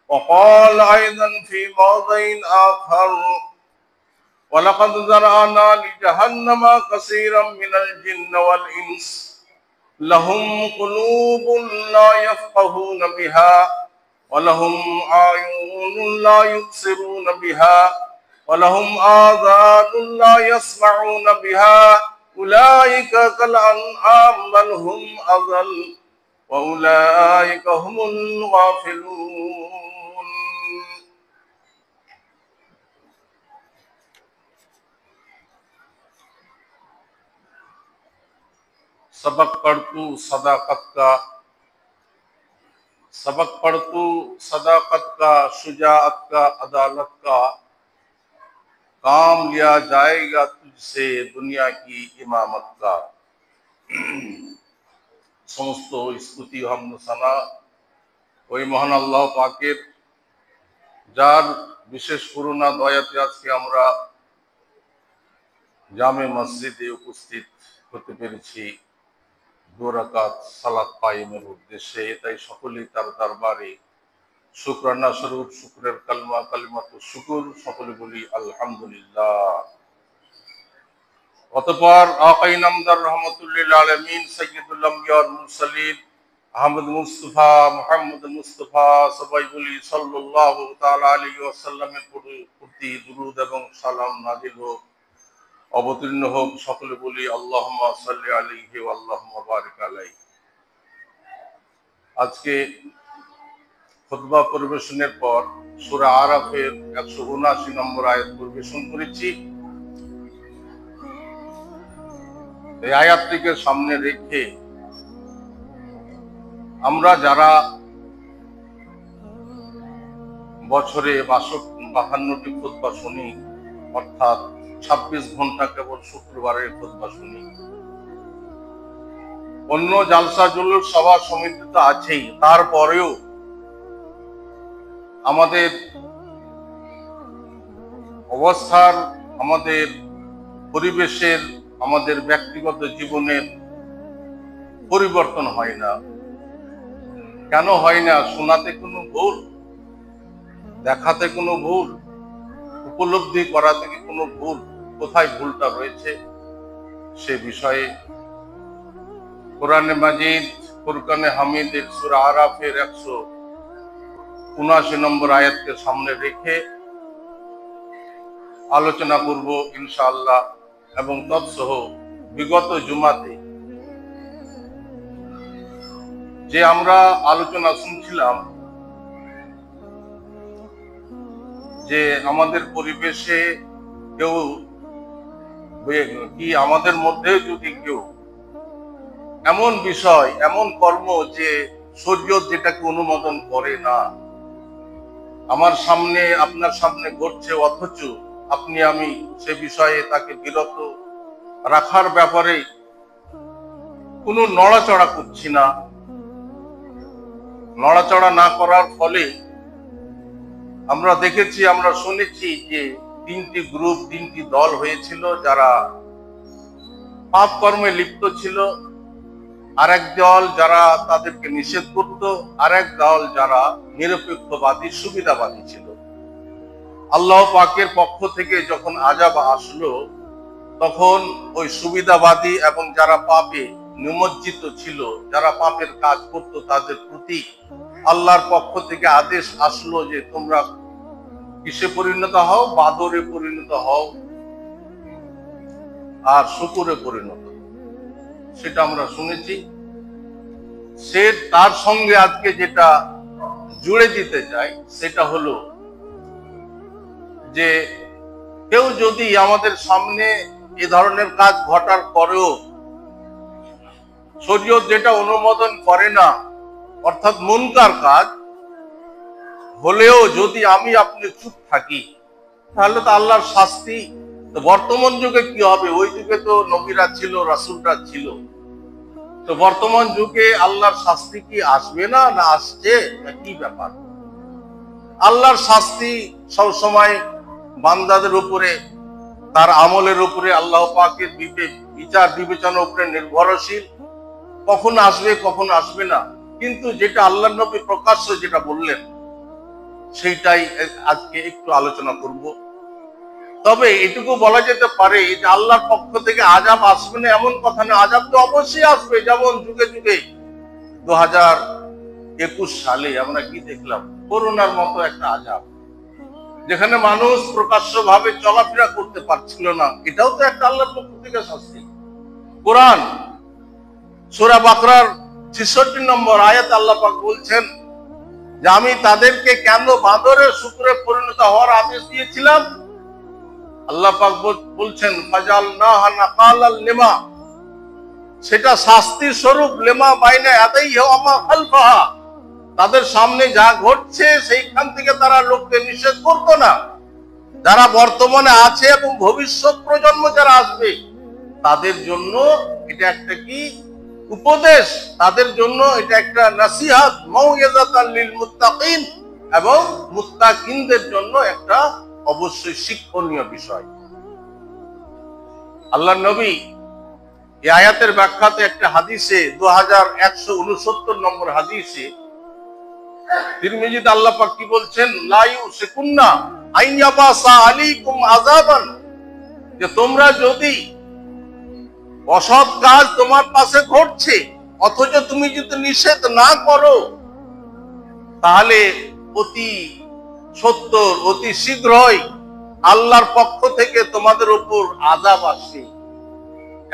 وقال أيضا في موضع آخر ولقد ذرأنا لجهنم كثيرا من الجن والإنس لهم قلوب لا يفقهون بها ولهم أعين لا يبصرون بها ولهم آذان لا يسمعون بها أولئك كالأنعام بل هم أضل وأولئك هم الغافلون सबक पढ़तू सदाकत का शुजाअत का अदालत का काम लिया जाएगा तुझसे दुनिया की इमामत का। समस्त स्तुति हामद साना ওই মহান আল্লাহ পাকের, যার বিশেষ করুণা দয়াতে আজকে আমরা জামে মসজিদে উপস্থিত হতে পেরেছি দু রাকাত সালাত কায়েমের উদ্দেশ্যে। তাই সকলেই তার দরবারে শুকরানা স্বরূপ শুকরের কালিমাতুশ শুকর সকলে বলি আলহামদুলিল্লাহ। অতঃপর আকাই নামদার রহমাতুল লিল আলামিন সাইয়্যিদুল আম্বিয়া ওয়াল মুরসালিন আহমদ মুস্তাফা মুহাম্মদ মুস্তাফা সবাই বলি সাল্লাল্লাহু তাআলা আলাইহি ওয়াসাল্লামের প্রতি দুরূদ এবং সালাম নাযিল হোক, অবতীর্ণ হোক। সকলে বলি আল্লাহুম্মা সাল্লি আলাইহি ওয়া আল্লাহুম্মা বারিক আলাইহি। আজকে খুতবা পরিবেশনের পর সূরা আরাফের 179 নম্বর আয়াত পরিবেশন করেছি। এই আয়াতটিকে সামনে রেখে আমরা যারা বছরে 52টি খুতবা শুনি, অর্থাৎ 26 ঘন্টা কেবল শুক্রবারের খুতবা শুনি, অন্য জালসা জুলুস সভা সমিতি তো আছেই, তারপরেও আমাদের অবস্থার, আমাদের পরিবেশের, আমাদের ব্যক্তিগত জীবনের পরিবর্তন হয় না। কেন হয় না? শোনাতে কোনো ভুল, দেখাতে কোনো ভুল, উপলব্ধি করাতে কি কোনো ভুল? কোথায় ভুলটা রয়েছে সে বিষয়ে কোরআনে মাজিদ ফুরকানে হামিদের সূরা আরাফের 179 নম্বর আয়াতকে সামনে রেখে আলোচনা করব ইনশাআল্লাহ। এবং তৎসহ বিগত জুমাতে যে আমরা আলোচনা শুনছিলাম যে আমাদের পরিবেশে কেউ কি, আমাদের মধ্যে যদি কেউ এমন বিষয়, এমন কর্ম যে শরীয়ত যেটাকে অনুমোদন করে না, আমার সামনে আপনার সামনে ঘটছে, অথচ আপনি আমি সে বিষয়ে তাকে বিরত রাখার ব্যাপারে কোনো নড়াচড়া করছি না। নড়াচড়া না করার ফলে আমরা দেখেছি, আমরা শুনেছি যে 3টি গ্রুপ, 3টি দল হয়েছিল যারা পাপ কর্মে লিপ্ত ছিল, আরেক দল যারা তাদেরকে নিষেধ করত, আরেক দল যারা নিরপেক্ষবাদী সুবিধাবাদী ছিল। আল্লাহ পাকের পক্ষ থেকে যখন আযাব আসলো, তখন ওই সুবিধাবাদী এবং যারা পাপে নিমজ্জিত ছিল, যারা পাপের কাজ করত, তাদের প্রতি আল্লাহর পক্ষ থেকে আদেশ আসলো যে তোমরা কিসে পরিণত হও? বাদরে পরিণত হও আর শুকুরে পরিণত। সেটা আমরা শুনেছি। সে তার সঙ্গে আজকে যেটা জুড়ে দিতে চাই সেটা হলো যে কেউ যদি আমাদের সামনে এ ধরনের কাজ ঘটার পরেও শরীয়ত যেটা অনুমোদন করে না, অর্থাৎ মুনকার কাজ হলেও যদি আমি আপনি চুপ থাকি, তাহলে তো আল্লাহর শাস্তি। তো বর্তমান যুগে কি হবে? ওই যুগে তো নবীরা ছিল, রাসূলরা ছিল, তো বর্তমান যুগে আল্লাহর শাস্তি কি আসবে না? না আসছে? কি ব্যাপার? আল্লাহর শাস্তি সব সময় বান্দাদের উপরে, তার আমলের উপরে, আল্লাহ পাকের বিচার বিবেচনার উপরে নির্ভরশীল। কখন আসবে, কখন আসবে না। কিন্তু যেটা আল্লাহর নবী প্রকাশ্য যেটা বললেন সেইটাই আজকে একটু আলোচনা করব। তবে এটুকু বলা যেতে পারে যে আল্লাহর পক্ষ থেকে আযাব আসবে না এমন কথা না, আযাব তো অবশ্যই আসবে। যেমন যুগে যুগে 2021 সালে আমরা কি দেখলাম, করোনার মতো একটা আযাব, যেখানে মানুষ প্রকাশ্যভাবে চলাফেরা করতে পারছিল না, এটাও তো একটা আল্লাহর পক্ষ থেকে শাস্তি। কোরআন সূরা বাকরার 66 নম্বর আয়াত আল্লাহ পাক বলছেন যে আমি তাদেরকে কেন বাঁদরের শুকরে পরিণত হওয়ার আদেশ দিয়েছিলাম। আল্লাহ পাক বলছেন ফাজালনাহা নাকালাল লিমা, সেটা শাস্তির স্বরূপ, লিমা বাইনা ইয়াদাইহি ওয়া মা খালফাহা, তাদের সামনে যা ঘটছে সেইখান থেকে তারা লোককে নিষেধ করতো না। যারা বর্তমানে আছে এবং ভবিষ্যৎ প্রজন্ম যারা আসবে তাদের জন্য এটা একটা কি উপদেশ, তাদের জন্য এটা একটা নাসিহাত, মাউইযাতাল লিল মুত্তাকিন, এবং মুত্তাকিনদের জন্য একটা অবশ্যই শিক্ষণীয় বিষয়। আল্লাহর নবী এই আয়াতের ব্যাখ্যাতে একটা হাদিসে 2169 নম্বর হাদিসে তিরমিজিতে আল্লাহ পাক কি বলছেন, লা ইউসিকুন্না আইয়াবাসা আলাইকুম আযাবান, যে তোমরা যদি অসৎ কাজ তোমার পাশে ঘটছে অথচ তুমি যদি নিষেধ না করো, তাহলে অতি সত্তর অতি শীঘ্রই আল্লাহর পক্ষ থেকে তোমাদের উপর আযাব আসবে।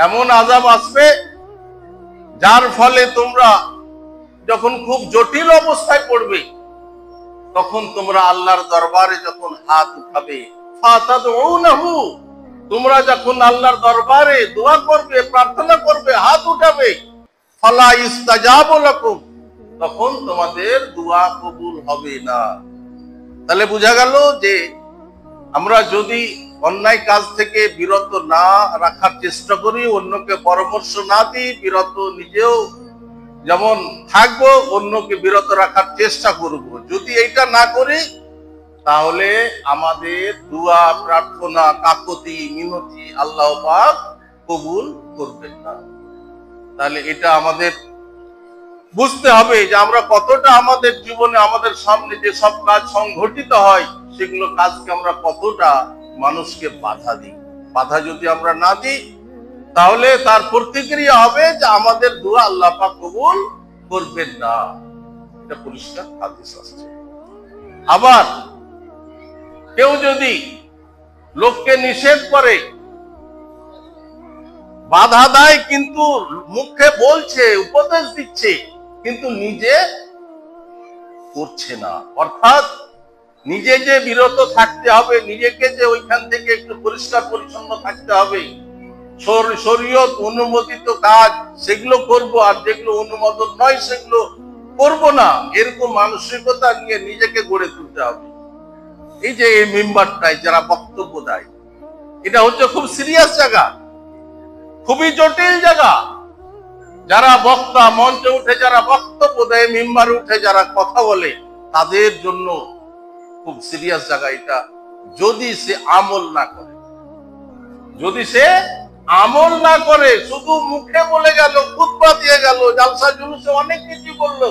এমন আযাব আসবে যার ফলে তোমরা যখন খুব জটিল অবস্থায় পড়বে তখন তোমরা আল্লাহর দরবারে যখন হাত উঠাবে, ফাতাদউনাহু, তোমরা যখন আল্লাহর দরবারে দোয়া করবে, প্রার্থনা করবে, হাত উঠাবে, ফালা ইস্তাজাবু লাকুম, তখন তোমাদের দোয়া কবুল হবে না। তাহলে বোঝা গেল যে আমরা যদি অন্যায় কাজ থেকে বিরত না রাখার চেষ্টা করি, অন্যকে পরামর্শ না দিই, বিরত নিজেও যেমন থাকবো, অন্যকে বিরত রাখার চেষ্টা করব, যদি এইটা না করি তাহলে আমাদের দোয়া, প্রার্থনা, কাকুতি মিনতি আল্লাহ পাক কবুল করবেন না। তাহলে এটা আমাদের বুঝতে হবে যে আমরা কতটা আমাদের জীবনে আমাদের সামনে যে সব কাজ সংঘটিত হয় সেগুলো কাজকে আমরা কতটা মানুষকে বাধা দিই। বাধা যদি আমরা না দিই তাহলে তার প্রতিক্রিয়া হবে যে আমাদের দোয়া আল্লাহ পাক কবুল করবেন না, এটা পরিষ্কার হাদিস আসছে। আবার কেউ যদি লোককে নিষেধ করে, বাধা দেয়, কিন্তু মুখে বলছে, উপদেশ দিচ্ছে, কিন্তু নিজে করছে না, অর্থাৎ নিজে যে বিরত থাকতে হবে, নিজেকে যে ওইখান থেকে একটু পরিষ্কার পরিচ্ছন্ন থাকতে হবে, শরীয়ত অনুমোদিত কাজ সেগুলো করব, আর যেগুলো অনুমোদন নয় সেগুলো করব না, এরকম মানসিকতা নিয়ে নিজেকে গড়ে তুলতে হবে। এই যে এই মেম্বারটাই যারা বক্তব্য দেয়, এটা হচ্ছে খুব সিরিয়াস জায়গা, খুবই জটিল জায়গা। যারা বক্তা, মঞ্চে উঠে যারা বক্তব্য দেয়, মেম্বারে উঠে যারা কথা বলে, তাদের জন্য খুব সিরিয়াস জায়গা এটা, যদি সে আমল না করে। যদি সে আমল না করে, শুধু মুখে বলে গেল, খুতবা দিয়ে গেল, জালসা জুলুসে অনেক কিছু বললো,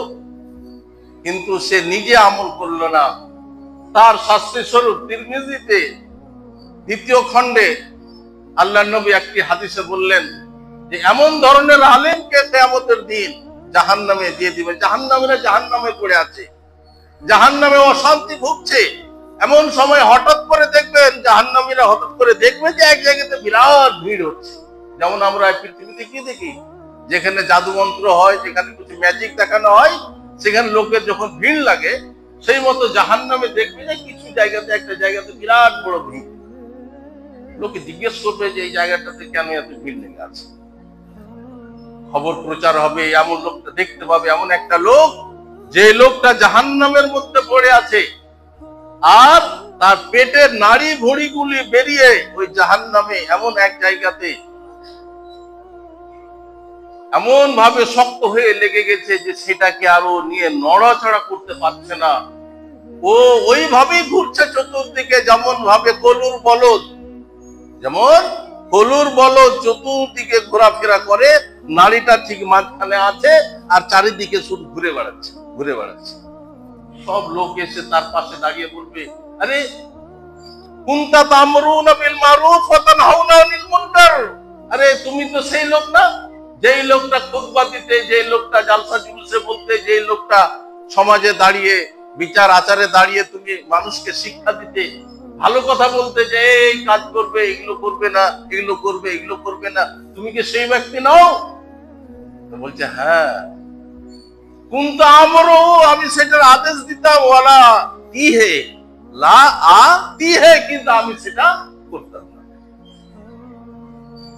কিন্তু সে নিজে আমল করলো না, তার শাস্তি স্বরূপ তিরমিজিতে 2য় খণ্ডে আল্লাহর নবী একটি হাদিসে বললেন যে এমন ধরনের আলেমকে কিয়ামতের দিন জাহান্নামে দিয়ে দিবে। জাহান্নামীরা জাহান্নামে পড়ে আছে, জাহান্নামে অশান্তি ভুগছে, এমন সময় হঠাৎ করে দেখবেন জাহান্নামীরা হঠাৎ করে দেখবে যে এক জায়গাতে বিরাট ভিড় হচ্ছে। যেমন আমরা পৃথিবীতে কি দেখি, যেখানে জাদু মন্ত্র হয়, যেখানে কিছু ম্যাজিক দেখানো হয়, সেখানে লোকের যখন ভিড় লাগে, সেই মতো জাহান্নামে দেখবে যে কিছু জায়গাতে, একটা জায়গাতে বিরাট বড় ভিড়। লোকে জিজ্ঞেস করবে যে এই জায়গাটাতে কেন এত ভিড় লেগে আছে, খবর প্রচার হবে, এমন লোকটা দেখতে পাবে, এমন একটা লোক যে লোকটা জাহান্নামের মধ্যে পড়ে আছে, আর তার পেটের নাড়ি ভুঁড়িগুলি বেরিয়ে ওই জাহান্নামে এমন এক জায়গাতে এমন ভাবে শক্ত হয়ে লেগে গেছে যে সেটাকে আরো নিয়ে নড়াচড়া করতে পারছে না। ও ওইভাবেই ঘুরছে চতুর্দিকে, যেমন ভাবে কলুর বলদ, যেমন কলুর বলদ চতুর্দিকে ঘোরাফেরা করে, নাড়িটা ঠিক মাঝখানে আছে আর চারিদিকে শুধু ঘুরে বেড়াচ্ছে, ঘুরে বেড়াচ্ছে। সব লোক এসে তার পাশে দাঁড়িয়ে বলবে, আরে কুনতা তা'মুরুনা বিল মারুফ ওয়া তানহাউনা আনিল মুনকার, আরে তুমি তো সেই লোক না, যেই লোকটা খুতবা দিতে, যেই লোকটা জালসা জুলুসে বলতে, যেই লোকটা সমাজে দাঁড়িয়ে বিচার আচারে দাঁড়িয়ে তুমি মানুষকে শিক্ষা দিতে, ভালো কথা বলতে, যে এই কাজ করবে, এগুলো করবে না, এগুলো করবে, এগুলো করবে না, তুমি কি সেই ব্যক্তি নাও? বলছে হ্যাঁ। কুনতা আমরু, আমি সেটার আদেশ দিতাম, ওয়ালা তিহে লা আ তিহে, কিন্তু আমি সেটা করতাম না।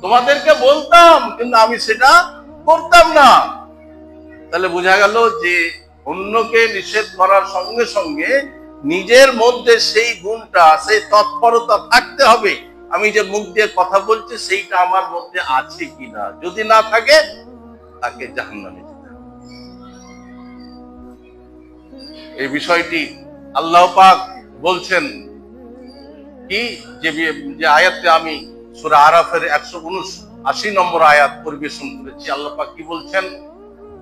তোমাদেরকে বলতাম কিন্তু আমি সেটা করতাম না। তাহলে বোঝা গেল যে অন্যকে নিষেধ করার সঙ্গে সঙ্গে নিজের মধ্যে সেই গুণটা, সেই তৎপরতা থাকতে হবে। আমি যে মুখ দিয়ে কথা বলছি সেইটা আমার মধ্যে আছে কিনা, যদি না থাকে তাকে জাহান্নামে যেতে হবে। এই বিষয়টি আল্লাহ পাক বলছেন কি, যে আয়াতে আমি সূরা আরাফের 179 নম্বর আয়াত পরিবেশন করেছি। আল্লাহ পাক কি বলছেন,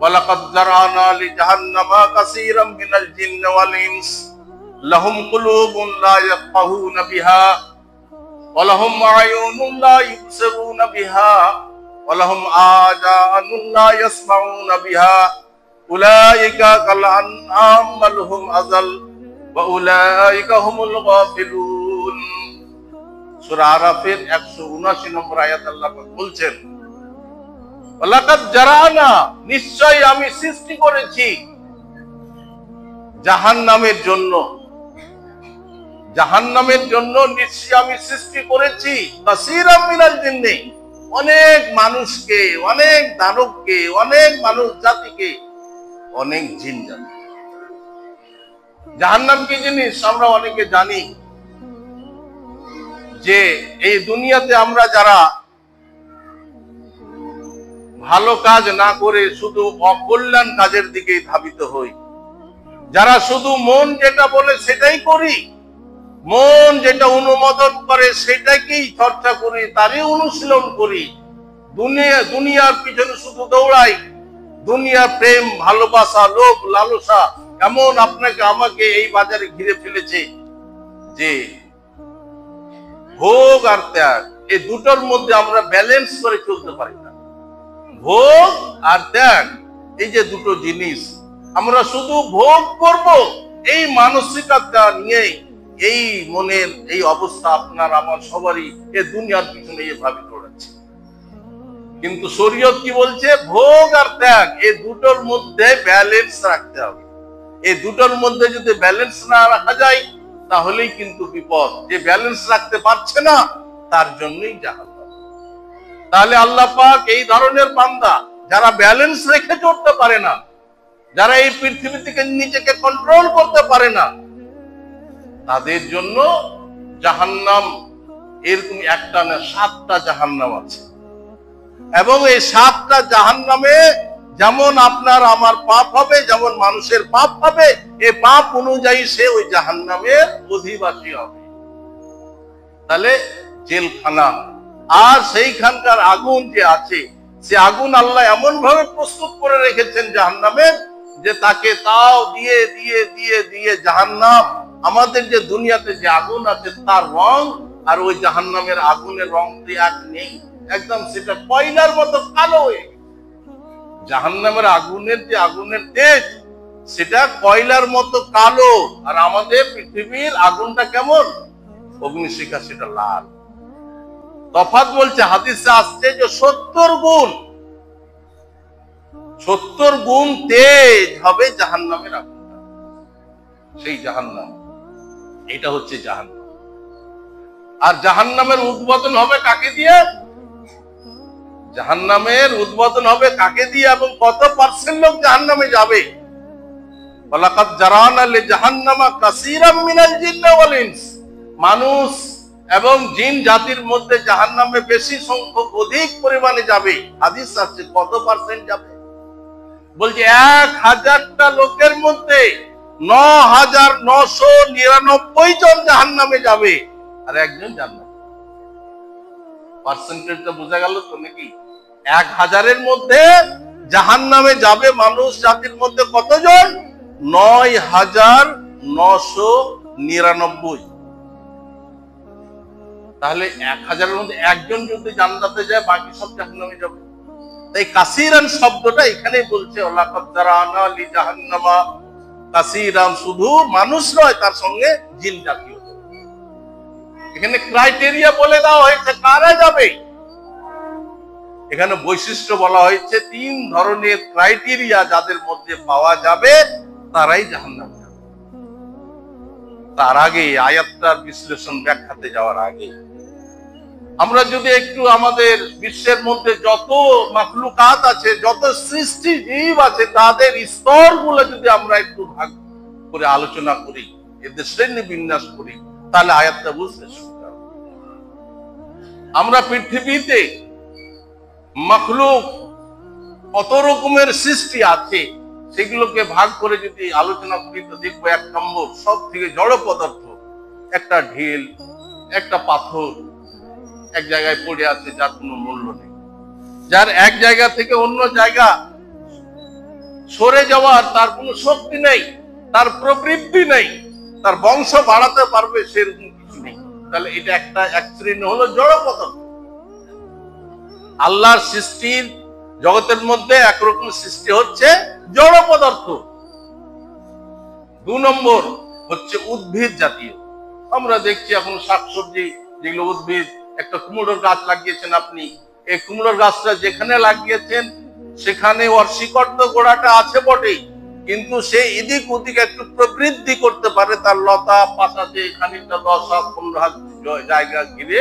ওয়ালাকাদ জারানা লিজাহান্নামা কাসীরাম মিনাল জিন্নি ওয়াল ইনস লাহুম কুলুবুন লা ইয়াফকাহুনা বিহা ওয়া লাহুম আ'য়ুনুন লা ইবসিরুনা বিহা ওয়া লাহুম আযানুন লা ইয়াসমাউনা বিহা উলাইকা কাল আনআম বাল হুম আযাল ওয়া উলাইকা হুমুল গাফিলুন। সূরা আরাফের 179 নম্বর আয়াত আল্লাহ পাক বলছেন, ওয়ালাকাদ জারানা, নিশ্চয় আমি সৃষ্টি করেছি জাহান্নামের জন্য, জাহান্নামের জন্য নিশ্চয় আমি সৃষ্টি করেছি কাসীরাম মিনাল জিন্নি, অনেক মানুষকে, অনেক দানবকে, অনেক মানুষ জাতিকে, অনেক জিন জাতি। জাহান্নাম কি জিনিস আমরা অনেকে জানি, যে এই দুনিয়াতে আমরা যারা ভালো কাজ না করে শুধু অকল্যাণ কাজের দিকে ধাবিত হই, যারা শুধু মন যেটা বলে সেটাই করি, মন যেটা অনুমোদন করে সেটাকেই চর্চা করি, তারই অনুশীলন করি, দুনিয়ার পিছনে শুধু দৌড়াই, দুনিয়ার প্রেম ভালোবাসা লোভ লালসা এমন আপনাকে আমাকে এই বাজারে ঘিরে ফেলেছে যে ভোগ আর ত্যাগ, এই দুটোর মধ্যে আমরা ব্যালেন্স করে চলতে পারি না। ভোগ আর ত্যাগ, এই যে দুটো জিনিস, আমরা শুধু ভোগ করব এই মানসিকতা নিয়ে, এই মনের এই অবস্থা আপনার আমার সবারই এই দুনিয়ার পিছনে এভাবে দৌড়াচ্ছে। কিন্তু শরীয়ত কি বলছে, ভোগ আর ত্যাগ এই দুটোর মধ্যে ব্যালেন্স রাখতে হবে। এই দুটোর মধ্যে যদি ব্যালেন্স না রাখা যায় তাহলেই কিন্তু বিপদ। যে ব্যালেন্স রাখতে পারছে না তার জন্যই জাহান্নাম। তাহলে আল্লাহ পাক এই ধরনের বান্দা যারা ব্যালেন্স রেখে চলতে পারে না, যারা এই পৃথিবী থেকে নিজেকে কন্ট্রোল করতে পারে না, তাদের জন্য জাহান্নাম এরকম একটা না 7টা জাহান্নাম আছে। এবং এই 7টা জাহান্নামে যেমন আপনার আমার পাপ হবে, যেমন মানুষের পাপ হবে, এই পাপ অনুযায়ী সে ওই জাহান্নামের অধিবাসী হবে। তাহলে জেলখানা আর সেইখানকার আগুন যে আছে, সে আগুন আল্লাহ এমন ভাবে প্রস্তুত করে রেখেছেন জাহান্নামের, যে তাকে তাও দিয়ে দিয়ে দিয়ে দিয়ে জাহান্নাম, আমাদের যে দুনিয়াতে যে আগুন আছে তার রং আর ওই জাহান্নামের আগুনের রং এক নেই, একদম সেটা কয়লার মতো কালো হয়ে গেছে। জাহান্নামের আগুনের যে আগুনের তেজ সেটা কয়লার মতো কালো, আর আমাদের পৃথিবীর আগুনটা কেমন, অগ্নিশিখা, সেটা লাল। তফাৎ বলছে, হাদিসে আসছে যে 70 গুণ তেজ হবে জাহান্নামের আগুনটা। সেই জাহান্নাম, এটা হচ্ছে জাহান্নাম। আর জাহান্নামের উদ্বোধন হবে কাকে দিয়ে? জাহান্নামের উদ্বোধন হবে কাকে দিয়ে এবং কত পার্সেন্ট লোক জাহান্নামে যাবে? ওয়ালাকাদ জারানা লিজাহান্নামা কাসীরাম মিনাল জিন্নি ওয়াল ইনস, মানুষ এবং জিন জাতির মধ্যে জাহান্নামে বেশি সংখ্যক, অধিক পরিমাণে যাবে। হাদিস আছে কত পার্সেন্ট যাবে? বলছে 1000টা লোকের মধ্যে 9999 জন জাহান্নামে যাবে আর একজন জান্নাতে। পার্সেন্টেজটা বোঝা গেল তো নাকি? 1000-এর মধ্যে জাহান্নামে যাবে মানুষ জাতির মধ্যে কতজন? 9,999। তাহলে 1000-এর মধ্যে একজন যদি জান্নাতে যায়, বাকি সব জাহান্নামে যাবে। তাই কাসিরান শব্দটা এখানে বলছে ওয়ালাকাদ যারানা লি জাহান্নামা কাসিরান, শুধু মানুষ নয়, তার সঙ্গে জিন জাতীয়। এখানে ক্রাইটেরিয়া বলে দেওয়া হয়েছে কারা যাবে। এখানে বৈশিষ্ট্য বলা হয়েছে 3 ধরনের ক্রাইটেরিয়া যাদের মধ্যে পাওয়া যাবে তারাই জাহান্নামে যাবে। তার আগে আয়াতটার বিশ্লেষণ ব্যাখ্যাতে যাওয়ার আগে আমরা যদি একটু আমাদের বিশ্বের মধ্যে যত মাখলুকাত আছে, যত সৃষ্টি জীব আছে, তাদের স্তরগুলো যদি আমরা একটু ভাগ করে আলোচনা করি, এদের শ্রেণী বিন্যাস করি, তাহলে আয়াতটা বুঝতে সুবিধা হবে। আমরা পৃথিবীতে মাখলুক কত রকমের সৃষ্টি আছে সেগুলোকে ভাগ করে যদি আলোচনা করি, তো দেখবো 1 নম্বর সব থেকে জড় পদার্থ, একটা ঢিল, একটা পাথর এক জায়গায় পড়ে আছে, যার কোনো মূল্য নেই, যার এক জায়গা থেকে অন্য জায়গা সরে যাওয়ার তার কোনো শক্তি নেই, তার প্রবৃত্তি নেই, তার বংশ বাড়াতে পারবে সেরকম কিছু নেই। তাহলে এটা এক শ্রেণী হলো জড় পদার্থ। আল্লাহর সৃষ্টির জগতের মধ্যে একরকম সৃষ্টি হচ্ছে জড় পদার্থ। 2 নম্বর হচ্ছে উদ্ভিদ জাতীয়। আমরা দেখছি এখন শাকসবজি যেগুলো উদ্ভিদ, একটা কুমড়োর গাছ লাগিয়েছেন আপনি, এই কুমড়োর গাছটা যেখানে লাগিয়েছেন সেখানে ওর শিকড় তো গোড়াটা আছে বটেই, কিন্তু সে এদিক ওদিক একটু প্রবৃদ্ধি করতে পারে, তার লতা পাতাতে খানিকটা 10 হাত 15 হাত জায়গা ঘিরে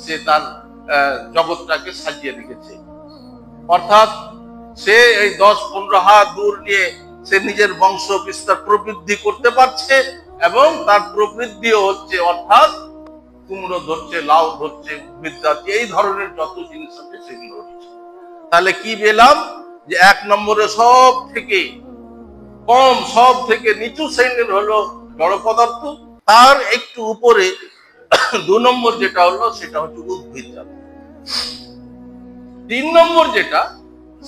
সে তার জগৎটাকে সাজিয়ে রেখেছে। অর্থাৎ সে এই 10-15 হাত দূর নিয়ে সে নিজের বংশ বিস্তার প্রবৃদ্ধি করতে পারছে, এবং তার প্রবৃদ্ধিও হচ্ছে, অর্থাৎ কুমড়ো ধরছে, লাউ ধরছে, উদ্ভিদ জাতীয় এই ধরনের যত জিনিস আছে সেগুলো হচ্ছে। তাহলে কি পেলাম যে 1 নম্বরে সব থেকে কম, সব থেকে নিচু শ্রেণীর হলো জড় পদার্থ, তার একটু উপরে 2 নম্বর যেটা হলো সেটা হচ্ছে উদ্ভিদ জাতীয়। 3 নম্বর যেটা,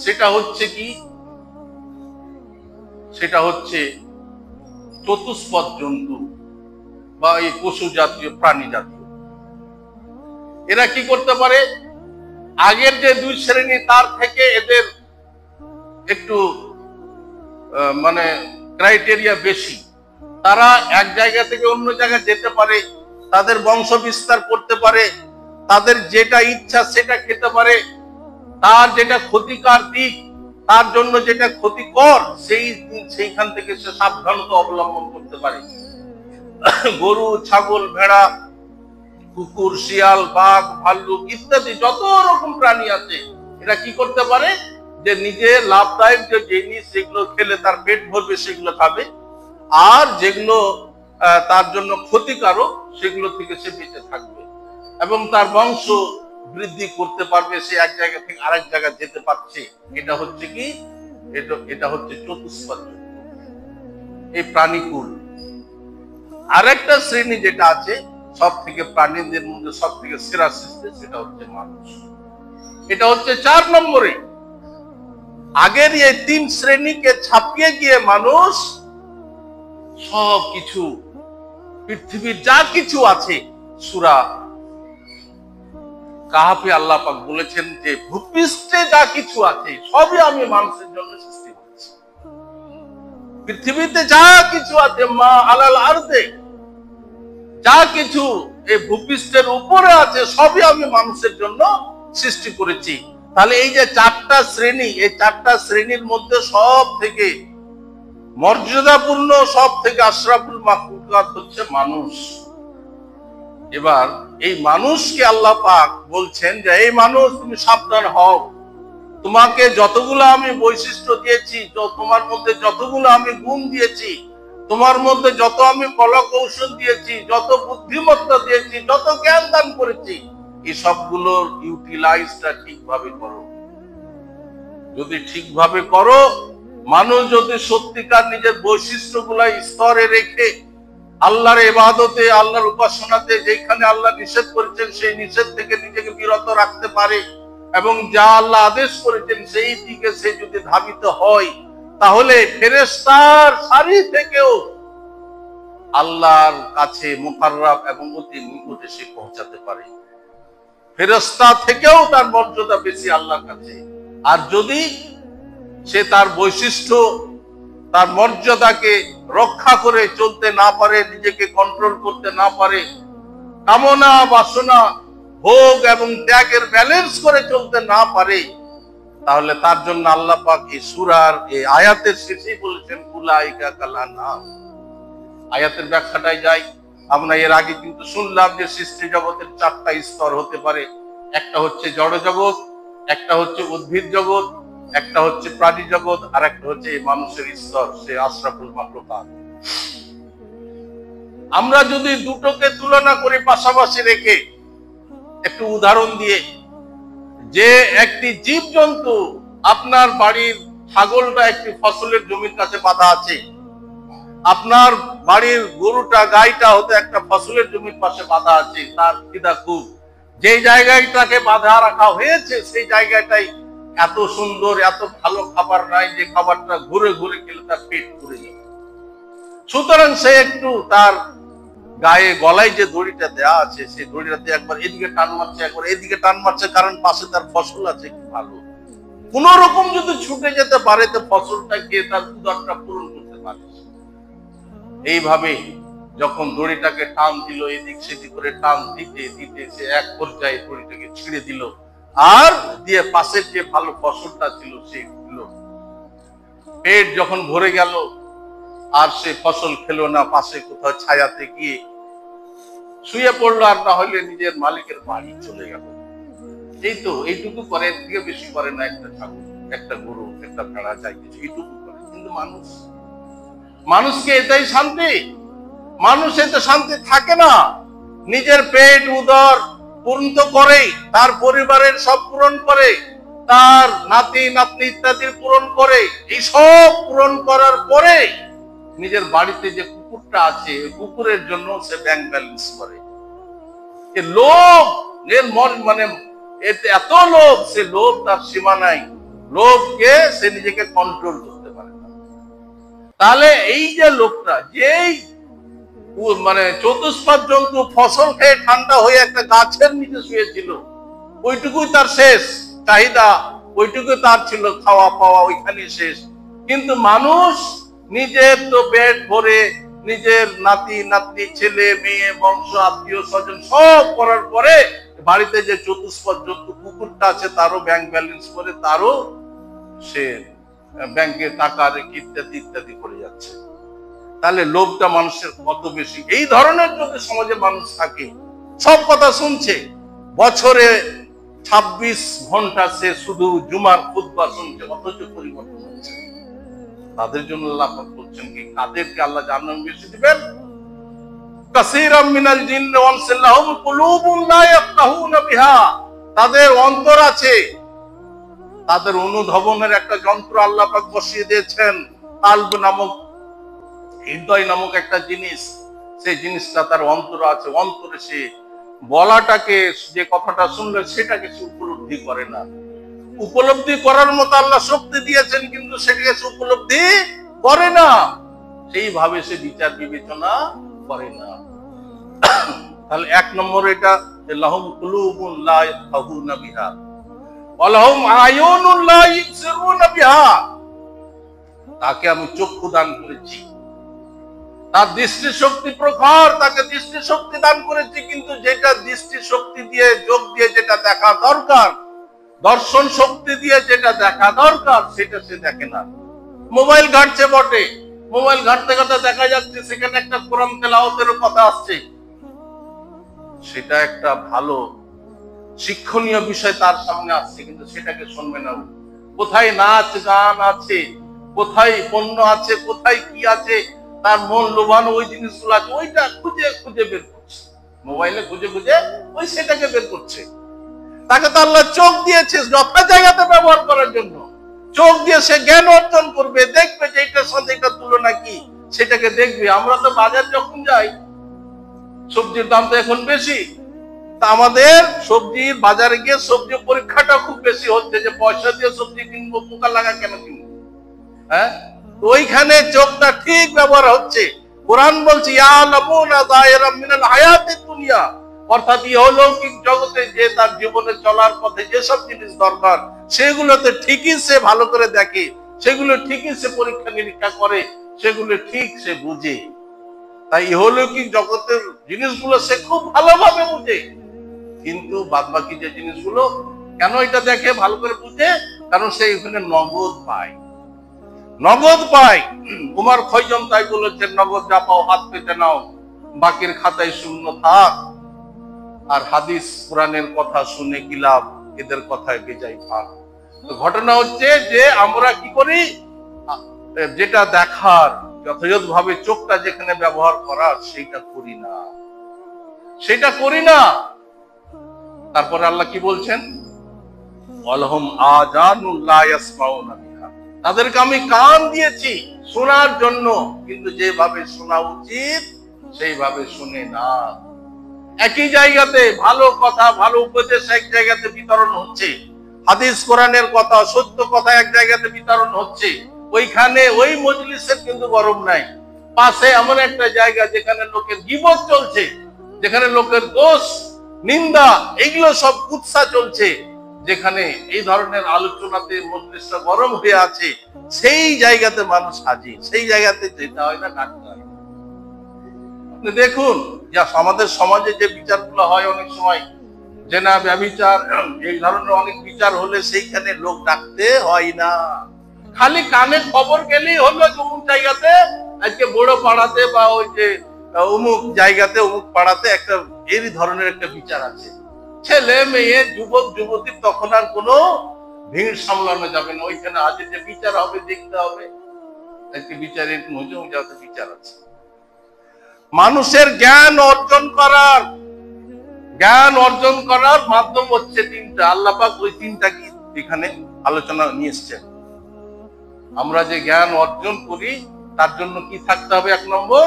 সেটা হচ্ছে কি, সেটা হচ্ছে চতুষ্পদ জন্তু বা এই পশু জাতীয়, প্রাণী জাতীয়। এরা কি করতে পারে, আগের যে 2 শ্রেণী তার থেকে এদের একটু মানে ক্রাইটেরিয়া বেশি। তারা এক জায়গা থেকে অন্য জায়গায় যেতে পারে, তাদের বংশ বিস্তার করতে পারে, তাদের যেটা ইচ্ছা সেটা খেতে পারে, তার যেটা ক্ষতিকর দিক, তার জন্য যেটা ক্ষতিকর সেইখান থেকে সে সাবধানতা অবলম্বন করতে পারে। গরু, ছাগল, ভেড়া, কুকুর, শিয়াল, বাঘ, ভাল্লুক ইত্যাদি যত রকম প্রাণী আছে, এরা কি করতে পারে যে নিজে লাভদায়ক যে জিনিস সেগুলো খেলে তার পেট ভরবে সেগুলো খাবে, আর যেগুলো তার জন্য ক্ষতিকারক সেগুলো থেকে সে বেঁচে থাকবে, এবং তার বংশ বৃদ্ধি করতে পারবে, সে এক জায়গা থেকে আরেক জায়গায় যেতে পারছে। এটা হচ্ছে কি, এটা হচ্ছে চতুষ্পদ, এই প্রাণীকুল। আরেকটা শ্রেণী যেটা আছে সব থেকে প্রাণীদের মধ্যে সব থেকে সেরা সৃষ্টি, সেটা হচ্ছে মানুষ। এটা হচ্ছে 4 নম্বরে। আগের এই 3 শ্রেণীকে ছাপিয়ে গিয়ে মানুষ সব কিছু, পৃথিবীর যা কিছু আছে, সূরা কাহাফে আল্লাহ পাক বলেছেন যে ভূপৃষ্ঠে যা কিছু আছে সবই আমি মানুষের জন্য সৃষ্টি করেছি। পৃথিবীতে যা কিছু আছে, মা আলাল আরদে, যা কিছু এই ভূপৃষ্ঠের উপরে আছে সবই আমি মানুষের জন্য সৃষ্টি করেছি। তাহলে এই যে 4টা শ্রেণী, এই 4টা শ্রেণীর মধ্যে সব থেকে মর্যাদাপূর্ণ, সব থেকে আশরাফুল মাখলুকাত হচ্ছে মানুষ। এবার এই মানুষকে আল্লাহ পাক বলছেন যে এই মানুষ তুমি সাবধান হও, তোমাকে যতগুলো আমি বৈশিষ্ট্য দিয়েছি, তোমার মধ্যে যতগুলো আমি গুণ দিয়েছি, তোমার মধ্যে যত আমি কলা কৌশল দিয়েছি, যত বুদ্ধিমত্তা দিয়েছি, যত জ্ঞান দান করেছি, এই সবগুলোর ইউটিলাইজটা ঠিকভাবে করো। যদি ঠিকভাবে করো, মানুষ যদি সত্যিকার নিজের বৈশিষ্ট্যগুলা স্তরে রেখে আল্লাহর ইবাদতে, আল্লাহর উপাসনাতে, যেখানে আল্লাহ নিষেধ করেছেন সেই নিষেধ থেকে নিজেকে বিরত রাখতে পারে, এবং যা আল্লাহ আদেশ করেছেন সেই দিকে সে যদি ধাবিত হয়, তাহলে ফেরেশতার সারি থেকেও আল্লাহর কাছে মুকাররাব এবং অতি নিকটে সে পৌঁছাতে পারে। ফেরেশতা থেকেও তার মর্যাদা বেশি আল্লাহর কাছে। আর যদি সে তার বৈশিষ্ট্য, তার মর্যাদাকে রক্ষা করে চলতে না পারে, নিজেকে কন্ট্রোল করতে না পারে, কামনা বাসনা ভোগ এবং ত্যাগের ব্যালেন্স করে চলতে না পারে, তাহলে তার জন্য আল্লাহ পাক এই সূরার এই আয়াতের শেষেই বলেছেন উলাইকা কালানাম। আয়াতের ব্যাখ্যাটাই যাই। আমরা এর আগে কিন্তু শুনলাম যে সৃষ্টি জগতের 4টা স্তর হতে পারে। একটা হচ্ছে জড় জগৎ, একটা হচ্ছে উদ্ভিদ জগৎ, একটা হচ্ছে প্রাণী জগৎ, আর একটা হচ্ছে মানুষের স্তর, সে আশরাফুল মাখলুকাত। আমরা যদি দুটোকে তুলনা করি পাশাপাশি রেখে, একটু উদাহরণ দিয়ে, যে একটি জীবজন্তু, আপনার বাড়ির ছাগলটা একটি ফসলের জমির কাছে বাঁধা আছে, আপনার বাড়ির গরুটা গাইটা হতে একটা ফসলের জমির পাশে বাঁধা আছে, তার খিদা খুব, যে জায়গাটাকে বাঁধা রাখা হয়েছে সেই জায়গাটাই এত সুন্দর, এত ভালো খাবার নাই যে খাবারটা ঘুরে ঘুরে খেলে তার পেট পুড়ে যাবে। সুতরাং সে একটু তার গায়ে গলায় যে দড়িটা দেয়া আছে সেই দড়িটাতে একবার এদিকে টান মারছে, একবার এদিকে টান মারছে, কারণ পাশে তার ফসল আছে কি ভালো। কোন রকম যদি ছুটে যেতে পারে তো ফসলটা গিয়ে তার উদরটা পূরণ করতে পারে। এইভাবে যখন দড়িটাকে টান দিল, এদিক সেদিক করে টান দিতে দিতে সে এক পর্যায়ে দড়িটাকে ছিঁড়ে দিল, আর দিয়ে পাশের যে ভালো ফসলটা ছিল সে দিল। পেট যখন ভরে গেল আর সে ফসল খেলো না, পাশে কোথাও ছায়াতে গিয়ে শুয়ে পড়লো, আর না হলে নিজের মালিকের বাড়ি চলে গেল। এই তো এইটুকু করে, এর থেকে বেশি করে না একটা ছাগল, একটা গরু, একটা ভেড়া, যাই কিছু এইটুকু করে। কিন্তু মানুষকে এটাই শান্তি? মানুষ এতে শান্তি থাকে না। নিজের পেট উদর পূর্ণ করে, তার পরিবারের সব পূরণ করে, তার নাতি নাতনি ইত্যাদির পূরণ করে, এই সব পূরণ করার পরে নিজের বাড়িতে যে কুকুরটা আছে কুকুরের জন্য সে ব্যাংক ব্যালেন্স করে। লোভ, এর মন মানে এত লোভ, সে লোভ তার সীমা নাই। লোভকে সে নিজেকে কন্ট্রোল করতে পারে না। তাহলে এই যে লোকটা, যেই মানে চতুষ্পাদ জন্তু ফসল খেয়ে ঠান্ডা হয়ে একটা গাছের নিচে শুয়েছিল, ওইটুকুই তার শেষ চাহিদা, ওইটুকুই তার ছিল খাওয়া পাওয়া, ওইখানে শেষ। কিন্তু মানুষ নিজের তো পেট ভরে, নিজের নাতি নাতনি, ছেলে মেয়ে, বংশ, আত্মীয় স্বজন সব করার পরে বাড়িতে যে চতুষ্পদ জন্তু কুকুরটা আছে তারও ব্যাংক ব্যালেন্স করে, তারও সে ব্যাংকে টাকা রেখে ইত্যাদি ইত্যাদি করে যাচ্ছে। তাহলে লোভটা মানুষের কত বেশি। এই ধরনের যদি সমাজে মানুষ থাকে, সব কথা শুনছে, বছরে 26 ঘন্টা সে শুধু জুমার খুতবা শুনছে, অথচ পরিবর্তন হচ্ছে, তাদের জন্য আল্লাহ পাক বলছেন কি, কাদেরকে আল্লাহ জান্নাত বেশি দিবেন? কাসীরাম মিনাল জিন্নি ওয়াল ইনসি লাহুম কুলুবুন লা ইয়াফকাহুনা বিহা, তাদের অন্তর আছে, তাদের অনুধাবনের একটা যন্ত্র আল্লাহ পাক বসিয়ে দিয়েছেন, কালব নামক, হৃদয় নামক একটা জিনিস, সেই জিনিসটা তার অন্তর আছে। অন্তরে সে বলাটাকে, যে কথাটা শুনলে সেটাকে সে উপলব্ধি করে না। উপলব্ধি করার মতো আল্লাহ শক্তি দিয়েছেন, কিন্তু সেটাকে সে উপলব্ধি করে না, সেইভাবে সে বিচার বিবেচনা করে না। তাহলে 1 নম্বর এটা, লাহুম কুলুবুন লা ইয়াফকাহুনা বিহা ওয়া লাহুম আয়ুনুন লা ইবসিরুনা বিহা, তাকে আমি চক্ষু দান করেছি, তার দৃষ্টি শক্তি প্রখর, তাকে দৃষ্টি শক্তি দান করেছি, কিন্তু যেটা দৃষ্টি শক্তি দিয়ে, চোখ দিয়ে যেটা দেখা দরকার, দর্শন শক্তি দিয়ে যেটা দেখা দরকার, সেটা সে দেখে না। মোবাইল ঘাটছে বটে, মোবাইল ঘাটতে ঘাটতে দেখা যাচ্ছে সেখানে একটা কোরআন তেলাওয়াতের কথা আসছে, সেটা একটা ভালো শিক্ষণীয় বিষয় তার সামনে আসছে, কিন্তু সেটাকে শুনবে না। কোথায় নাচ গান আছে, কোথায় পণ্য আছে, কোথায় কি আছে, তার মন লোভানো ওই জিনিসগুলো আছে, ওইটা খুঁজে খুঁজে বের করছে, মোবাইলে খুঁজে খুঁজে ওই সেটাকে বের করছে। তাকে তো আল্লাহ চোখ দিয়েছে যথা জায়গাতে ব্যবহার করার জন্য। চোখ দিয়ে সে জ্ঞান অর্জন করবে, দেখবে যে এটার সাথে এটার তুলনা কি, সেটাকে দেখবে। আমরা তো বাজার যখন যাই, সবজির দাম তো এখন বেশি, তা আমাদের সবজির বাজারে গিয়ে সবজি পরীক্ষাটা খুব বেশি হচ্ছে, যে পয়সা দিয়ে সবজি কিনবো, পোকা লাগা কেন কিনবো। হ্যাঁ, ওইখানে চোখটা ঠিক ব্যবহার হচ্ছে। কোরআন বলছে ইয়ালামুনা যায়রা মিনাল হায়াতিদ দুনিয়া, অর্থাৎ ইহলৌকিক জগতে যে তার জীবনে চলার পথে যেসব জিনিস দরকার সেগুলোতে ঠিকই সে ভালো করে দেখে, সেগুলো ঠিকই সে পরীক্ষা নিরীক্ষা করে, সেগুলো ঠিক সে বুঝে। তাই ইহলৌকিক জগতের জিনিসগুলো সে খুব ভালোভাবে বুঝে, কিন্তু বাদবাকি যে জিনিসগুলো কেন এটা দেখে ভালো করে বুঝে, কারণ সে এখানে নগদ পায়, নগদ পায়। উমর খৈয়ম তাই বলেছেন, নগদ যা পাও হাত পেতে নাও, বাকির খাতায় শূন্য থাক। আর হাদিস কোরআনের কথা শুনে কি লাভ, এদের কথায় বেজায় ফাঁক। তো ঘটনা হচ্ছে যে আমরা কি করি, যেটা দেখার যথাযথ ভাবে চোখটা যেখানে ব্যবহার করার সেইটা করি না, সেটা করি না। তারপরে আল্লাহ কি বলছেন, ওয়ালাহুম আযানুন লা ইয়াসমাউনা বিহা, তাদেরকে আমি কান দিয়েছি শোনার জন্য, কিন্তু যেভাবে শোনা উচিত সেইভাবে শুনে না। একই জায়গাতে ভালো কথা, ভালো উপদেশ এক জায়গাতে বিতরণ হচ্ছে, হাদিস কোরআনের কথা, সত্য কথা এক জায়গাতে বিতরণ হচ্ছে, ওইখানে ওই মজলিসের কিন্তু গরম নাই। পাশে এমন একটা জায়গা যেখানে লোকের গীবত চলছে, যেখানে লোকের দোষ নিন্দা এগুলো সব কুৎসা চলছে, যেখানে এই ধরনের আলোচনাতে মজলিসটা গরম হয়ে আছে, সেই জায়গাতে মানুষ হাজির, সেই জায়গাতে যেতে হয় না, ডাকতে হয়। দেখুন যা আমাদের সমাজে যে বিচারগুলো হয় অনেক সময়, জেনা ব্যভিচার এই ধরনের অনেক বিচার হলে সেইখানে লোক ডাকতে হয় না, খালি কানে খবর গেলেই হলো অমুক জায়গাতে আজকে বড় পাড়াতে বা ওই যে অমুক জায়গাতে অমুক পাড়াতে একটা এই ধরনের একটা বিচার আছে। ছেলে মেয়ে যুবক যুবতী তখন আর কোনো ভিড় সামলানো যাবে না, ওইখানে আজ যে বিচার হবে দেখতে হবে, আজকে বিচারের মজুম যাতে বিচার আছে। মানুষের জ্ঞান অর্জন করার মাধ্যম হচ্ছে তিনটা। আল্লাহ পাক ওই তিনটা কি এখানে আলোচনা নিয়ে এসেছেন। আমরা যে জ্ঞান অর্জন করি তার জন্য কি থাকতে হবে, এক নম্বর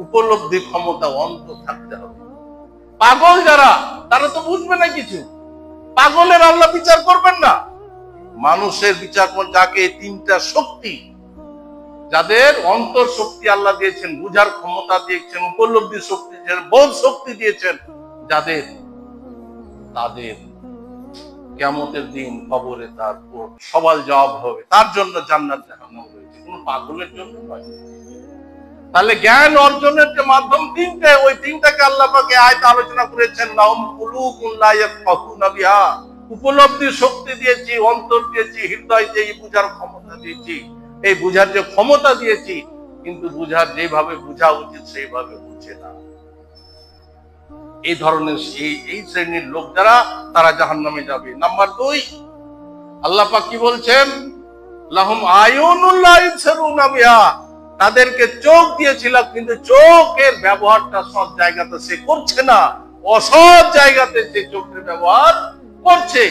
উপলব্ধি ক্ষমতা, অন্তর থাকতে হবে। পাগল যারা, তারা তো বুঝবে না কিছু, পাগলের আল্লাহ বিচার করবেন না। মানুষের বিচার যাকে তিনটা শক্তি, যাদের অন্তর শক্তি আল্লাহ দিয়েছেন, বুঝার ক্ষমতা দিয়েছেন, উপলব্ধি শক্তি দিয়েছেন, বোধ শক্তি দিয়েছেন যাদের, তাদের কিয়ামতের দিন কবরে তার সওয়াল জবাব হবে, তার জন্য জান্নাত জাহান্নাম রয়েছে, কোন পাগলের জন্য নয়। তাহলে জ্ঞান অর্জনের যে মাধ্যম তিনটে, ওই তিনটাকে আল্লাহ পাক আয়াতে আলোচনা করেছেন, লাহুম কুলুবুন লা ইয়াফকাহুনা বিহা, উপলব্ধি শক্তি দিয়েছি, অন্তর দিয়েছি, হৃদয় দিয়ে বুঝার ক্ষমতা দিয়েছি। এই বুঝার যে ক্ষমতা দিয়েছি, কিন্তু বুঝার যেভাবে বুঝা উচিত সেইভাবে বুঝে না। এই ধরনের এই শ্রেণীর লোক যারা, তারা জাহান্নামে যাবে। নাম্বার 2, আল্লাহ পাক কি বলছেন, লাহুম আয়ুনুন লা ইবসিরুনা বিহা, তাদেরকে চোখ দিয়েছিলাম কিন্তু চোখের ব্যবহারটা সব জায়গাতে সে করছে না, অসৎ জায়গাতে সে চোখের ব্যবহার করছে।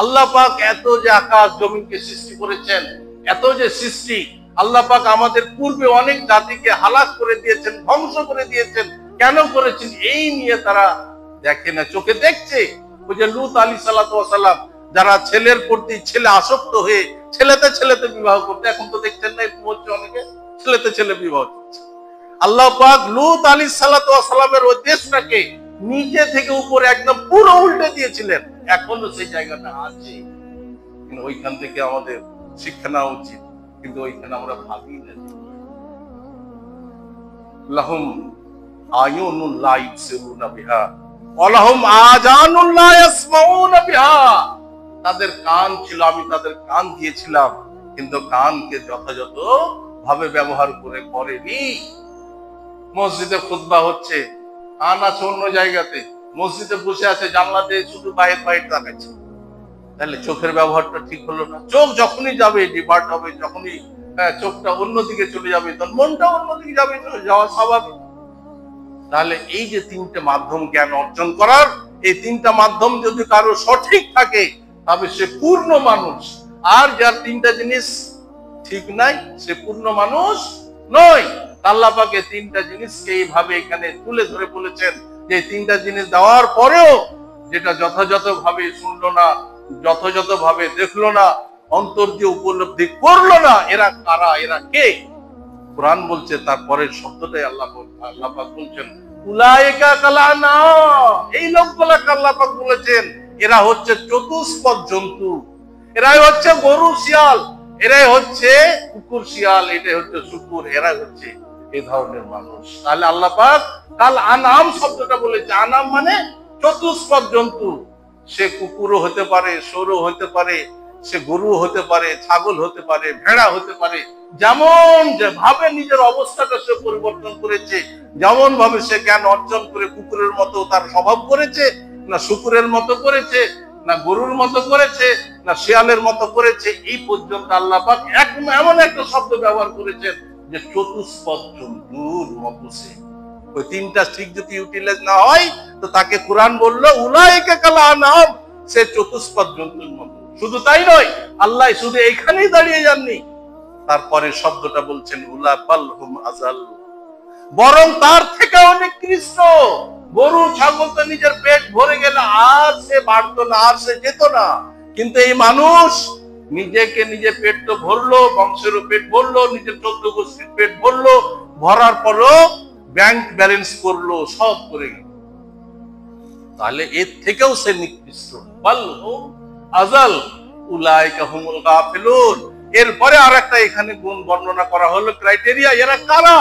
আল্লাহ পাক এত যে আকাশ জমিনকে সৃষ্টি করেছেন, এত যে সৃষ্টি, আল্লাহ পাক আমাদের পূর্বে অনেক জাতিকে হালাক করে দিয়েছেন, ধ্বংস করে দিয়েছেন। কেন করেছেন? এই নিয়ে তারা দেখে না, চোখে দেখছে। ওই যে লূত আলাইহিস সালাম, যারা ছেলের প্রতি ছেলে আসক্ত হয়ে ছেলেতে ছেলেতে বিবাহ করতে, এখন তো দেখছেন না এরকম হচ্ছে, অনেকে ছেলেতে ছেলে বিবাহ করছে। আল্লাহ পাক লূত আলাইহিস সালামের ওই দেশটাকে নিচে থেকে উপরে একদম পুরো উল্টে দিয়েছিলেন, এখনো সেই জায়গাটা আছে। কিন্তু ওইখান থেকে আমাদের শিক্ষা নেওয়া উচিত, কিন্তু ওইখানে আমরা ভাবি না। লাহুম আয়ুনুন লা ইবসিরুনা বিহা ওয়া লাহুম আযানুন লা ইয়াসমাউনা বিহা, তাদের কান ছিল, আমি তাদের কান দিয়েছিলাম, কিন্তু কানকে যথাযথ ভাবে ব্যবহার করেনি। মসজিদে খুতবা হচ্ছে, কান আছে অন্য জায়গাতে, মসজিদে বসে আছে জানলা দিয়ে শুধু বাইরে বাইরে তাকাচ্ছে, তাহলে চোখের ব্যবহারটা ঠিক হলো না। চোখ যখনই যাবে ডিভার্ট হবে, যখনই চোখটা অন্যদিকে চলে যাবে, তখন মনটা অন্যদিকে যাওয়া স্বাভাবিক। তাহলে এই যে তিনটে মাধ্যম জ্ঞান অর্জন করার, এই তিনটা মাধ্যম যদি কারো সঠিক থাকে, তবে সে পূর্ণ মানুষ। আর যার তিনটা জিনিস ঠিক নাই, সে পূর্ণ মানুষ নয়। আল্লাহ পাক এই তিনটা জিনিসকে এইভাবে এখানে তুলে ধরে বলেছেন যে তিনটা জিনিস দেওয়ার পরেও যেটা যথাযথ ভাবে শুনলো না, যথাযথ ভাবে দেখলো না, অন্তর দিয়ে উপলব্ধি করলো না, এরা কারা, এরা কে? কোরআন বলছে তারপরের শব্দটাই আল্লাহ পাক বলছেন উলাইকা কাল আনআম, এই লোকগুলোকে আল্লাহ পাক বলেছেন এরা হচ্ছে চতুষ্পদ জন্তু, এরাই হচ্ছে গরু শিয়াল, এরাই হচ্ছে কুকুর শিয়াল, এটাই হচ্ছে শুকুর, এরাই হচ্ছে এই ধরনের মানুষ। তাহলে আল্লাহ পাক কাল আনআম শব্দটা বলেছে, আনাম মানে চতুষ্পদ জন্তু। সে কুকুরও হতে পারে, ষোড়ও হতে পারে, সে গরু হতে পারে, ছাগল হতে পারে, ভেড়া হতে পারে। যেমন ভাবে নিজের অবস্থাটা সে পরিবর্তন করেছে, যেমন ভাবে সে জ্ঞান অর্জন করে কুকুরের মতো তার স্বভাব করেছে, না শুকুরের মতো করেছে, না গরুর মতো করেছে, না শিয়ালের মতো করেছে, এই পর্যন্ত আল্লাহ পাক এমন একটা শব্দ ব্যবহার করেছেন যে চতুষ্পদ জন্তুর মতো সে। ওই তিনটা ঠিক যদি ইউটিলাইজ না হয় তো তাকে কোরআন বললো উলাইকা কাল আনআম, সে চতুষ্পদ জন্তুর মতো। শুধু তাই নয়, আল্লাহ শুধু এইখানেই দাঁড়িয়ে যাননি, তারপরে শব্দটা বলছেন উলা বাল হুম আযাল, বরং তার থেকে অনেক নিকৃষ্ট। গরু ছাগল তো নিজের পেট ভরে গেলে আর সে বাড়তো না, আর সে যেত না, কিন্তু এই মানুষ নিজেকে নিজে পেট তো ভরলো, বংশেরও পেট ভরলো, নিজের 14 গোষ্ঠীর পেট ভরলো, ভরার পরও ব্যাংক ব্যালেন্স করলো, সব করে গেল। তাহলে এর থেকেও সে নিকৃষ্ট। বাল হুম আযাল উলাইকা হুমুল গাফিলুন। এরপরে আর একটা এখানে গুণ বর্ণনা করা হলো, ক্রাইটেরিয়া। এরা কারা?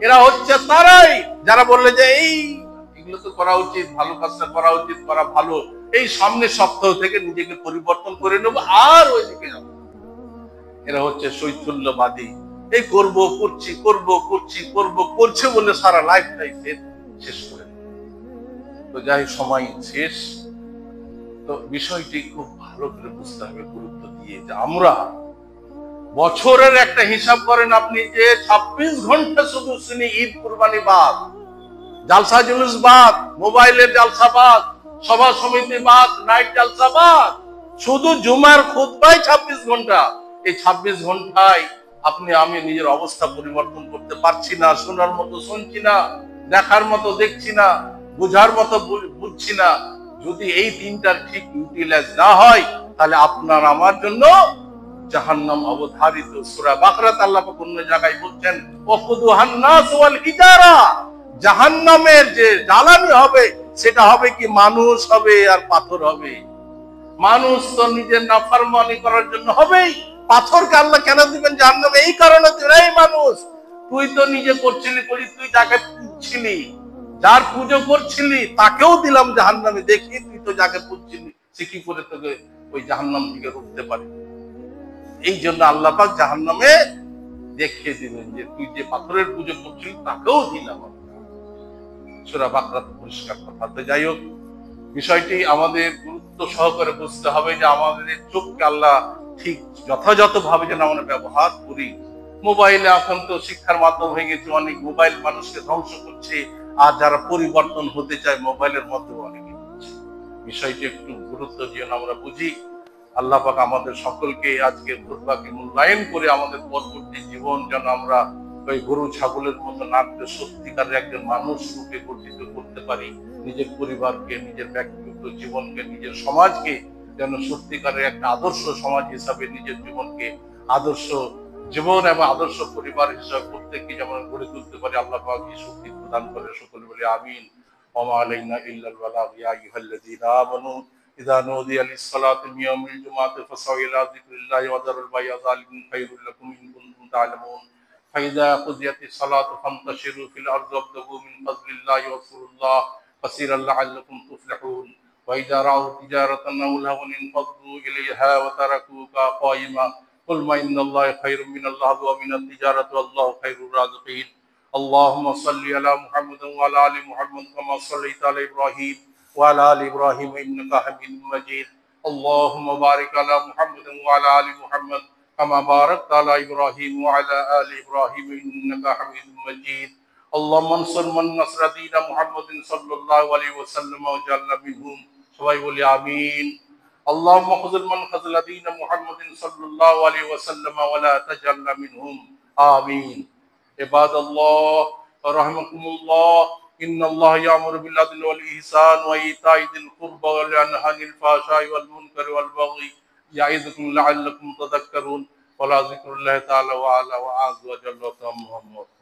এরা হচ্ছে তারাই যারা বললে যে এইগুলো তো করা উচিত, ভালো কাজটা করা উচিত, করা ভালো, এই সামনের সপ্তাহ থেকে নিজেকে পরিবর্তন করে নেব আর ওইদিকে যাব। এরা হচ্ছে শৈথল্যবাদী, এই করব করছি করব করছি করব করছে বলে সারা লাইফটাই শেষ করে। তো যাই সময় শেষ, তো বিষয়টি খুব ভালো করে বুঝতে হবে, গুরুত্ব দিয়ে, যে আমরা বছরের একটা হিসাব করেন আপনি, যে 26 ঘন্টা শুধু শুনি ঈদ কুরবানি বাদ, জালসা জুলুস বাদ, মোবাইলের জালসা বাদ, সভা সমিতি বাদ, নাইট জালসা বাদ, শুধু জুমার খুতবাই 26 ঘন্টা। এই 26 ঘন্টায় আপনি আমি নিজের অবস্থা পরিবর্তন করতে পারছি না, শোনার মতো শুনছি না, দেখার মতো দেখছি না, বুঝার মতো বুঝছি না। যদি এই তিনটার ঠিক ইউটিলাইজ না হয় তাহলে আপনার আমার জন্য জাহান্নাম অবধারিত। সূরা বাকরাত আল্লাহ পাক অন্য জায়গায় বলছেন ওয়াকুদুহান নাস ওয়াল হিজারা, জাহান্নামের যে জ্বালানি হবে সেটা হবে কি? মানুষ হবে আর পাথর হবে। মানুষ তো নিজের নাফরমানি করার জন্য হবেই, পাথরকে আল্লাহ কেন দিবেন জাহান্নামে? এই কারণে, এই মানুষ তুই তো নিজে করছিলি, তুই যাকে পুজছিলি, যার পুজো করছিলি তাকেও দিলাম জাহান্নামে, দেখি তুই তো যাকে পুজছিলি সে কি করে তোকে ওই জাহান্নাম থেকে রুখতে পারে। এই জন্য আল্লাহ পাক জাহান্নামে দেখিয়ে দিবেন যে তুই যে পাথরের পুজো করছিলি তাকেও দিলাম। সূরা বাকরাত পরিষ্কার কথা। তো যাই হোক, বিষয়টি আমাদের গুরুত্ব সহকারে বুঝতে হবে যে আমাদের চোখকে আল্লাহ ঠিক যথাযথ ভাবে যেন আমরা ব্যবহার করি। মোবাইলে এখন তো শিক্ষার মাধ্যম হয়ে গেছে, অনেক মোবাইল মানুষকে ধ্বংস করছে, আর যারা পরিবর্তন হতে চায় মোবাইলের মাধ্যমে অনেকে হচ্ছে। বিষয়টি একটু গুরুত্ব দিয়ে আমরা বুঝি। আল্লাহ পাক আমাদের সকলকে আজকে খুতবাকে মূল্যায়ন করে আমাদের পরবর্তী জীবন যেন আমরা ওই গরু ছাগলের মতো না করে সত্যিকারের একজন মানুষ রূপে গঠিত করতে পারি। নিজের পরিবারকে, নিজের ব্যক্তিগত জীবনকে, নিজের সমাজকে যেন সত্যিকারের একটা আদর্শ সমাজ হিসাবে নিজের জীবনকে আদর্শ জীবন এবং আদর্শ পরিবার হিসাবে প্রত্যেককে যেমন গড়ে তুলতে পারি। আল্লাহ পাক এই শক্তি প্রদান করে। সকলে বলে আমিন। ওয়া আলাইনা ইল্লাল বালাগ। ইয়া আইয়ুহাল্লাযীনা আমানু ইযা নুদিয়া লিস-সালাতি মিন ইয়াউমিল জুমআতি ফাসআউ ইলা যিকরিল্লাহি ওয়া যারুল বাই'a যালিকুম খায়রুল লাকুম ইন কুনতুম তা'লামুন। ফাইযা কুদিয়াতিস সালাতু ফান্তাশিরু ফিল আরদি ওয়াবতাগু মিন ফাযলিল্লাহি ওয়াযকুরুল্লাহ কাসীরান লা'আল্লাকুম তুফলিহুন। ওয়া ইযা রা'উ তিজারাতান আও লাহওয়ান ইনফাদ্দু ইলাইহা ওয়া তারাকুকা কায়িমা কুল মা ইন্নাল্লাহা খায়রুম মিনাল লাহwi ওয়া মিনাত তিজারাতি ওয়াল্লাহু খায়রুর রাযিকিন। আল্লাহুম্মা সাল্লি আলা মুহাম্মাদিন ওয়া আলা আলি মুহাম্মাদ কামা সাল্লাইতা আলা ইব্রাহিম ওয়া আলা আলি ইব্রাহিম ইন্নাকা হামিদুম মাজিদ। আল্লাহুম্মা বারিক আলা মুহাম্মাদিন ওয়া আলা আলি মুহাম্মাদ কামা বারাকতা আলা ইব্রাহিম ওয়া আলা আলি ইব্রাহিম ইন্নাকা হামিদুম মাজিদ। আল্লাহুম্মা আনসুর মান নাসরা দীন মুহাম্মাদিন সাল্লাল্লাহু আলাইহি ওয়াসাল্লাম ওয়া জাআলনা মিনহুম। সবাই বলি আমিন। اللهم خذل من خذل دين محمد صلى الله عليه وسلم ولا تجعلنا منهم آمين. عباد الله رحمكم الله، إن الله يأمر بالعدل والإحسان وإيتاء ذي القربى وينهى عن الفحشاء والمنكر والبغي ইয়াইযুকুম লাআল্লাকুম তাযাক্কারুন ওয়ালা যিকরুল্লাহি তাআলা ওয়া আলা ওয়া আযza ওয়া জাল্লা মুহাম্মদ।